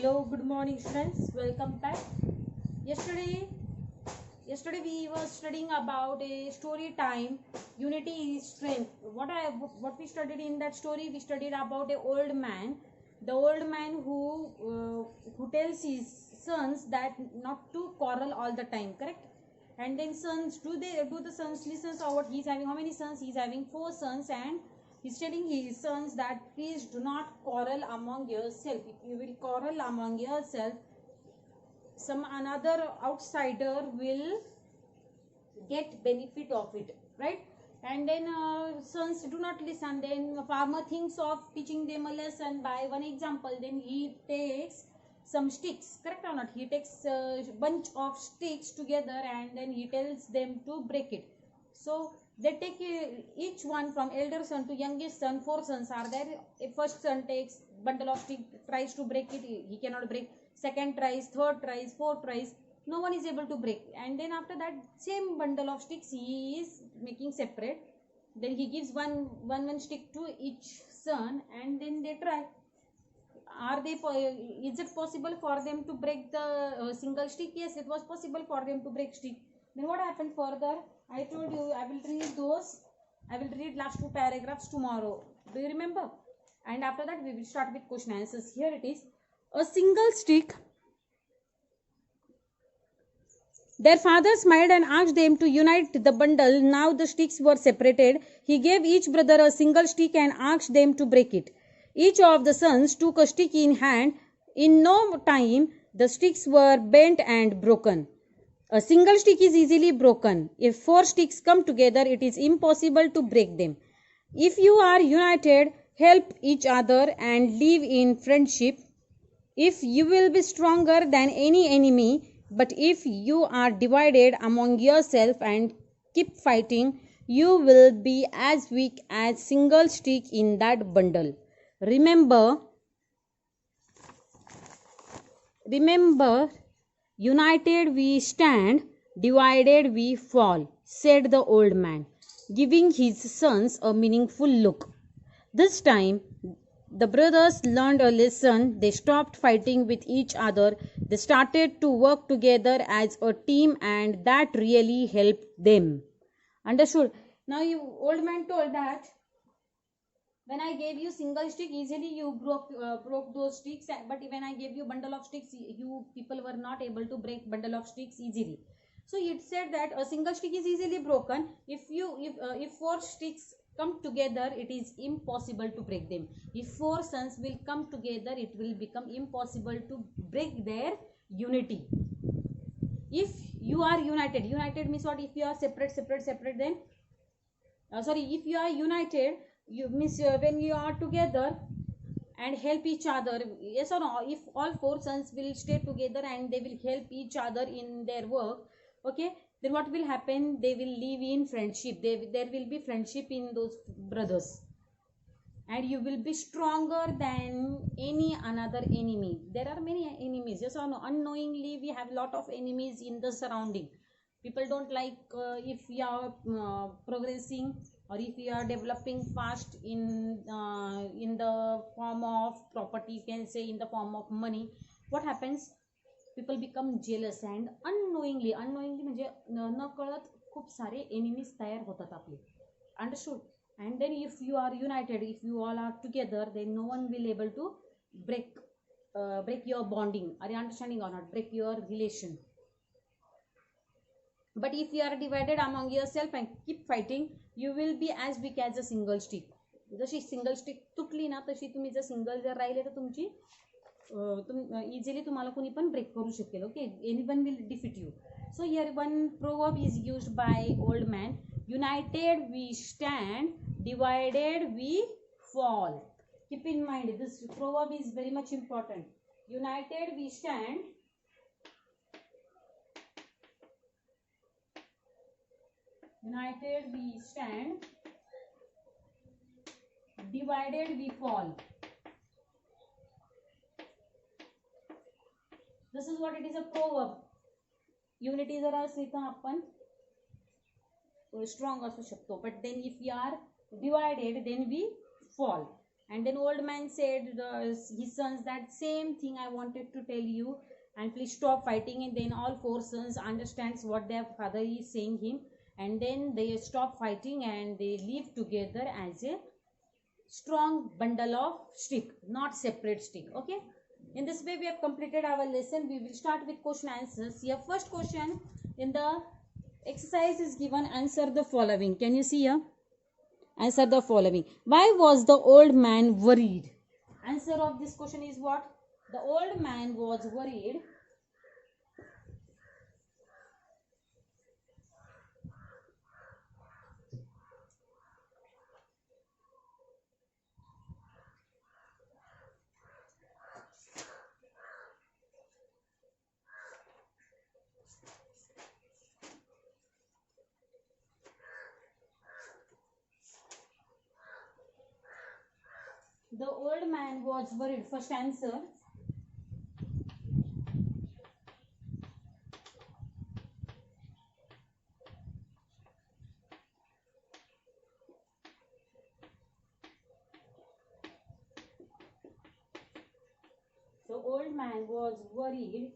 Hello, good morning students. Welcome back. Yesterday, yesterday we were studying about a story time. Unity is strength. What we studied in that story? We studied about a old man. The old man who tells his sons that not to quarrel all the time. Correct? And then sons do the sons listens or what he's having? How many sons? He's having 4 sons and he's telling his sons that please do not quarrel among yourself. If you will quarrel among yourself, some another outsider will get benefit of it, right? And then sons do not listen. Then farmer thinks of teaching them a lesson by one example. Then he takes some sticks, correct or not? He takes a bunch of sticks together and then he tells them to break it. So they take each one from elder son to youngest son. 4 sons are there. A first son takes bundle of stick, tries to break it, he cannot break. Second tries, third tries, fourth tries, no one is able to break. And then after that same bundle of sticks he is making separate. Then he gives one stick to each son and then they try. Is it possible for them to break the single stick? Yes, it was possible for them to break stick. Then what happened further? I told you I will read last 2 paragraphs tomorrow. Do you remember? And after that we will start with question answers. Here it is. A single stick. Their father smiled and asked them to unite the bundle. Now the sticks were separated. He gave each brother a single stick and asked them to break it. Each of the sons took a stick in hand. In no time, the sticks were bent and broken. A single stick is easily broken. If 4 sticks come together, it is impossible to break them. If you are united, help each other and live in friendship. If you will be stronger than any enemy, but if you are divided among yourself and keep fighting, you will be as weak as single stick in that bundle. Remember, united we stand, divided we fall, said the old man, giving his sons a meaningful look. This time, the brothers learned a lesson. They stopped fighting with each other. They started to work together as a team, and that really helped them. Understood? Now, old man told that when I gave you single stick, easily you broke those sticks. But when I gave you bundle of sticks, you people were not able to break bundle of sticks easily. So it said that a single stick is easily broken. If 4 sticks come together, it is impossible to break them. If 4 sons will come together, it will become impossible to break their unity. If you are united means what? If you are separate, then if you are united, you means when you are together and help each other, yes or no? If all 4 sons will stay together and they will help each other in their work, okay, then what will happen? They will live in friendship. There will be friendship in those brothers, and you will be stronger than any another enemy. There are many enemies, yes or no? Unknowingly we have lot of enemies in the surrounding. People don't like if we are progressing or if we are developing fast in the form of property, you can say in the form of money. What happens? People become jealous and unknowingly म्हणजे नकळत खूप सारे enemies तयार होतात आपले. Understood? And then if you are united, if you all are together, then no one will able to break your bonding. Are you understanding or not? Break your relation. But if you are divided among yourself and keep fighting, you will be as weak as a single stick. जशी single stick तुटली ना, तशी तुम्ही जर single जर राहिले तर तुमची इझिली तुम्हाला कोणी पण ब्रेक करू शकेल. Okay, anyone will defeat you. So here one proverb is used by old man. United we stand, divided we fall. Keep in mind, this proverb is very much important. United we stand, divided we fall. This is what it is, a proverb. Unity जर असली तर आपण strong असू शकतो. But then if we are divided, then we fall. And then old man said his sons that same thing I wanted to tell you, and please stop fighting. And then all four sons understands what their father is saying him, and then they stop fighting and they live together as a strong bundle of stick, not separate stick. Okay, in this way we have completed our lesson. We will start with question answers. Here first question in the exercise is given, answer the following. Can you see here? Answer the following. Why was the old man worried? Answer of this question is what? The old man was worried the old man was worried. First answer. So old man was worried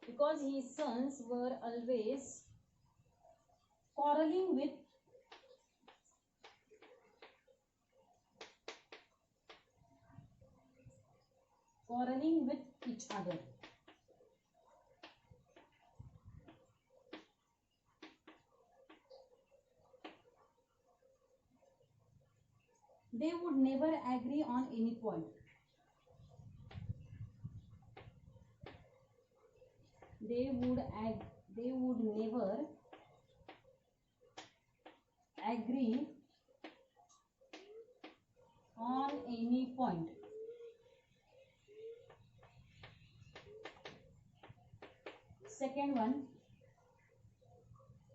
because his sons were always quarreling with each other. They would never agree on any point. They would never agree on any point.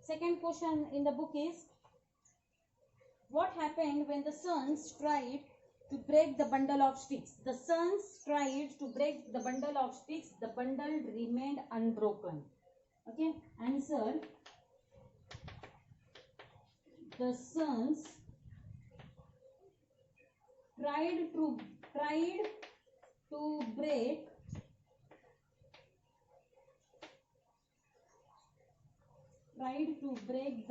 Second question in the book is, what happened when the sons tried to break the bundle of sticks? The sons tried to break the bundle of sticks. The bundle remained unbroken. Okay, answer. The sons tried to break the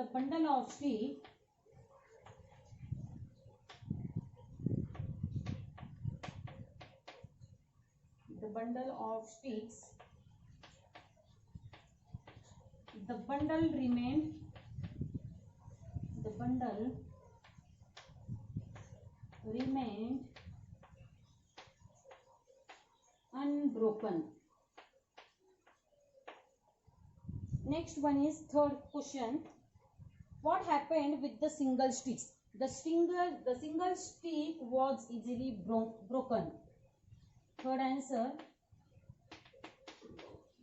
bundle of sticks. The bundle remained unbroken. Next one is third question. What happened with the single sticks? The single stick was easily broken. Third answer.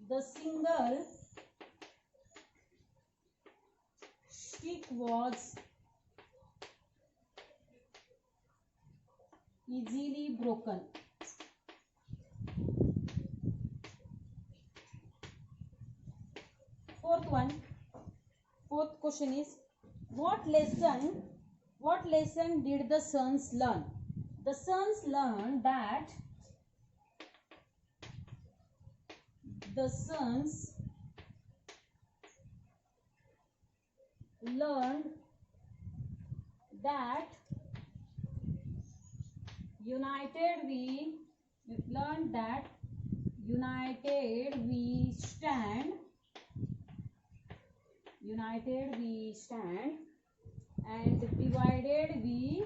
The single stick was easily broken. Fourth question is, what lesson did the sons learn? The sons learned that united we stand and divided we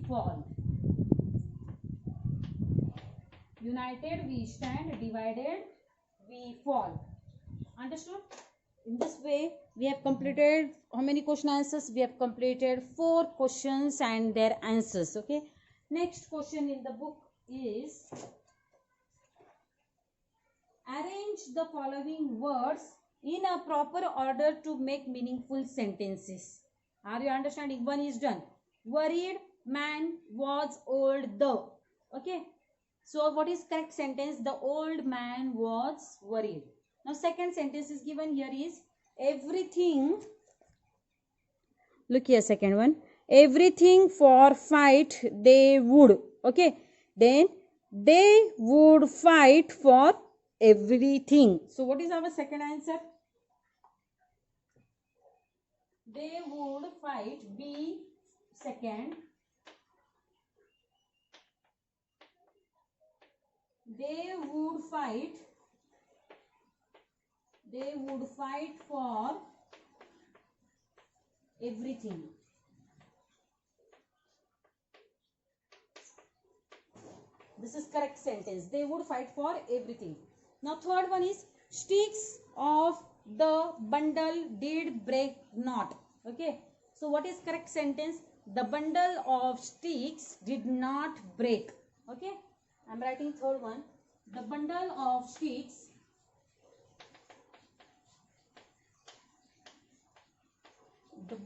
fall. United we stand, divided we fall. Understood? In this way we have completed how many question answers? We have completed 4 questions and their answers. Okay, next question in the book is, arrange the following words in a proper order to make meaningful sentences. Are you understanding? One is done. Worried, man was old the. Okay, so what is correct sentence? The old man was worried. Now second sentence is given here is everything. Look here, second one. Everything for fight they would. Okay, then they would fight for everything. So what is our second answer? They would fight. B second. They would fight. They would fight for everything. This is correct sentence. They would fight for everything. Now third one is sticks of the bundle did break not. Okay. So what is correct sentence? The bundle of sticks did not break. Okay. I am writing third one. The bundle of sticks did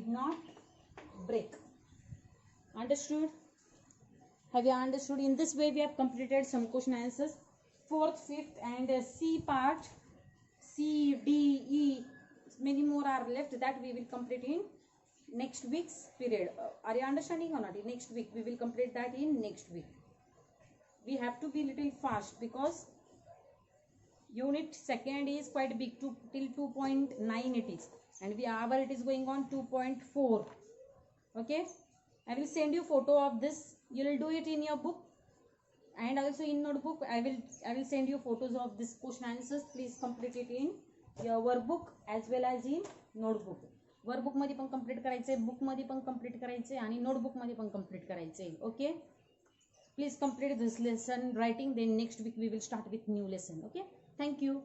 not break. Understood? Have you understood? In this way we have completed some question answers. Fourth, fifth and C part, C, D, E, many more are left that we will complete in next week's period. Are you understanding or not? In next week we will complete that in next week. We have to be little fast because unit second is quite big, till 2.9 it is, and our it is going on 2.4. okay, I will send you photo of this. You will do it in your book and also in notebook. I will send you photos of this question answers. Please complete it in your workbook as well as in notebook. Workbook मध्ये पण complete करायचे, book मध्ये पण complete करायचे आणि notebook मध्ये पण complete करायचे. Okay, please complete this lesson writing, then next week we will start with new lesson. Okay, thank you.